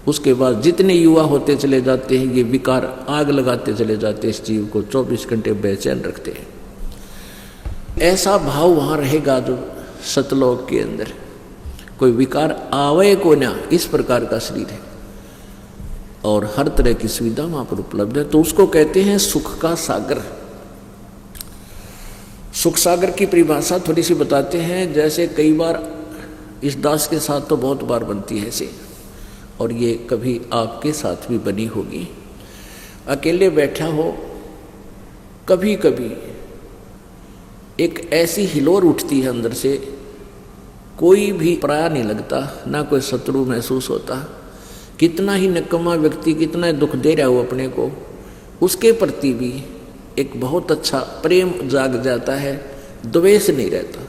उसके बाद जितने युवा होते चले जाते हैं, ये विकार आग लगाते चले जाते हैं, इस जीव को 24 घंटे बेचैन रखते हैं। ऐसा भाव वहाँ रहेगा जो सतलोक के अंदर कोई विकार आवे को ना, इस प्रकार का शरीर है, और हर तरह की सुविधा वहाँ पर उपलब्ध है। तो उसको कहते हैं सुख का सागर। सुख सागर की परिभाषा थोड़ी सी बताते हैं। जैसे कई बार इस दास के साथ तो बहुत बार बनती है ऐसे, और ये कभी आपके साथ भी बनी होगी। अकेले बैठा हो, कभी कभी एक ऐसी हिलोर उठती है अंदर से, कोई भी पराया नहीं लगता, ना कोई शत्रु महसूस होता। कितना ही निकम्मा व्यक्ति कितना दुख दे रहा हो अपने को, उसके प्रति भी एक बहुत अच्छा प्रेम जाग जाता है, द्वेष नहीं रहता।